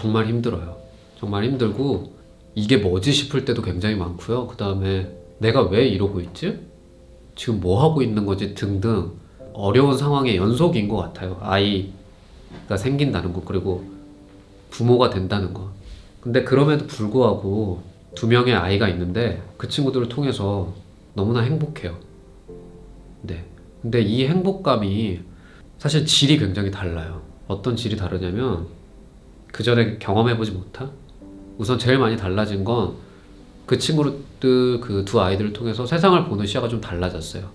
정말 힘들어요. 정말 힘들고 이게 뭐지 싶을 때도 굉장히 많고요. 그 다음에 내가 왜 이러고 있지? 지금 뭐 하고 있는 거지? 등등 어려운 상황의 연속인 것 같아요. 아이가 생긴다는 거, 그리고 부모가 된다는 거. 근데 그럼에도 불구하고 2명의 아이가 있는데 그 친구들을 통해서 너무나 행복해요. 네. 근데 이 행복감이 사실 질이 굉장히 달라요. 어떤 질이 다르냐면 그 전에 경험해보지 못한, 우선 제일 많이 달라진 건 그 친구들, 그 2 아이들을 통해서 세상을 보는 시야가 좀 달라졌어요.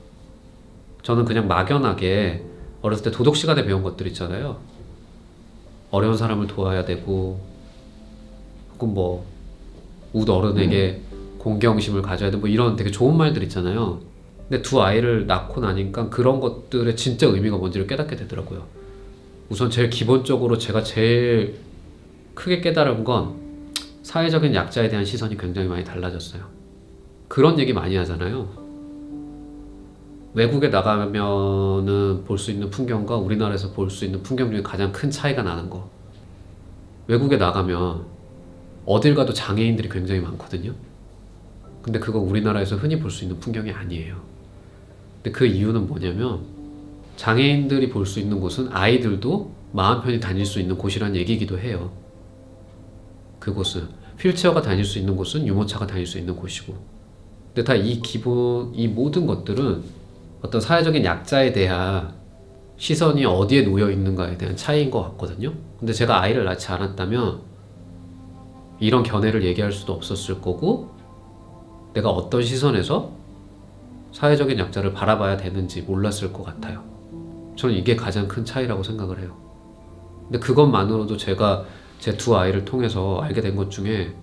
저는 그냥 막연하게 어렸을 때 도덕 시간에 배운 것들 있잖아요. 어려운 사람을 도와야 되고, 혹은 뭐 우리 어른에게 공경심을 가져야 되고, 뭐 이런 되게 좋은 말들 있잖아요. 근데 2 아이를 낳고 나니까 그런 것들의 진짜 의미가 뭔지를 깨닫게 되더라고요. 우선 제일 기본적으로 제가 제일 크게 깨달은 건 사회적인 약자에 대한 시선이 굉장히 많이 달라졌어요. 그런 얘기 많이 하잖아요. 외국에 나가면은 볼 수 있는 풍경과 우리나라에서 볼 수 있는 풍경 중에 가장 큰 차이가 나는 거. 외국에 나가면 어딜 가도 장애인들이 굉장히 많거든요. 근데 그거 우리나라에서 흔히 볼 수 있는 풍경이 아니에요. 근데 그 이유는 뭐냐면 장애인들이 볼 수 있는 곳은 아이들도 마음 편히 다닐 수 있는 곳이란 얘기이기도 해요. 그곳은 휠체어가 다닐 수 있는 곳은 유모차가 다닐 수 있는 곳이고. 근데 다 이 모든 것들은 어떤 사회적인 약자에 대한 시선이 어디에 놓여 있는가에 대한 차이인 것 같거든요. 근데 제가 아이를 낳지 않았다면 이런 견해를 얘기할 수도 없었을 거고, 내가 어떤 시선에서 사회적인 약자를 바라봐야 되는지 몰랐을 것 같아요. 저는 이게 가장 큰 차이라고 생각을 해요. 근데 그것만으로도 제가 제 2 아이를 통해서 알게 된 것 중에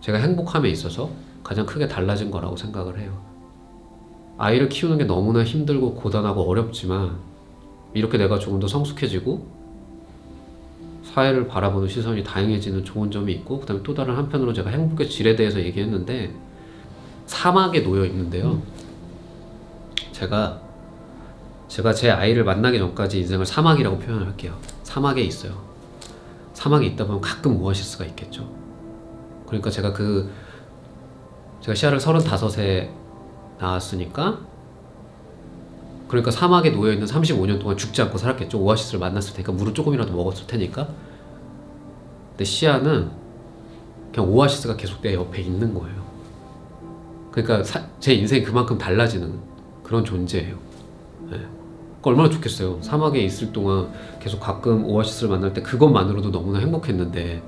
제가 행복함에 있어서 가장 크게 달라진 거라고 생각을 해요. 아이를 키우는 게 너무나 힘들고 고단하고 어렵지만 이렇게 내가 조금 더 성숙해지고 사회를 바라보는 시선이 다양해지는 좋은 점이 있고, 그 다음에 또 다른 한편으로 제가 행복의 질에 대해서 얘기했는데 사막에 놓여 있는데요. 제가 제 아이를 만나기 전까지 인생을 사막이라고 표현을 할게요. 사막에 있어요. 사막에 있다 보면 가끔 오아시스가 있겠죠. 그러니까 제가 시야를 35에 나왔으니까, 그러니까 사막에 놓여있는 35년 동안 죽지 않고 살았겠죠. 오아시스를 만났을 테니까, 물을 조금이라도 먹었을 테니까. 근데 시야는 그냥 오아시스가 계속 내 옆에 있는 거예요. 그러니까 제 인생이 그만큼 달라지는 그런 존재예요. 네. 얼마나 좋겠어요. 사막에 있을 동안 계속 가끔 오아시스를 만날 때 그것만으로도 너무나 행복했는데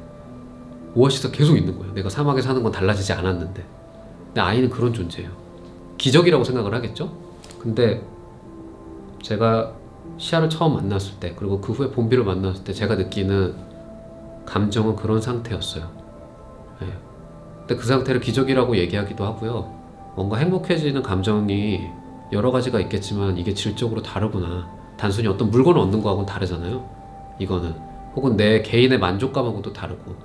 오아시스가 계속 있는 거예요. 내가 사막에 사는 건 달라지지 않았는데. 근데 아이는 그런 존재예요. 기적이라고 생각을 하겠죠? 근데 제가 시아를 처음 만났을 때, 그리고 그 후에 봄비를 만났을 때 제가 느끼는 감정은 그런 상태였어요. 네. 근데 그 상태를 기적이라고 얘기하기도 하고요. 뭔가 행복해지는 감정이 여러 가지가 있겠지만 이게 질적으로 다르구나. 단순히 어떤 물건을 얻는 거하고는 다르잖아요. 이거는. 혹은 내 개인의 만족감하고도 다르고.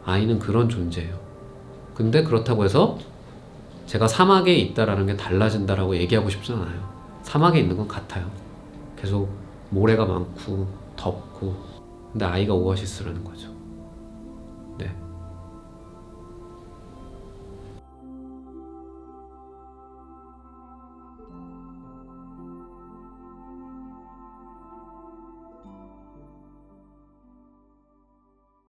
아이는 그런 존재예요. 근데 그렇다고 해서 제가 사막에 있다라는 게 달라진다라고 얘기하고 싶진 않아요. 사막에 있는 건 같아요. 계속 모래가 많고 덥고. 근데 아이가 오아시스라는 거죠. 네.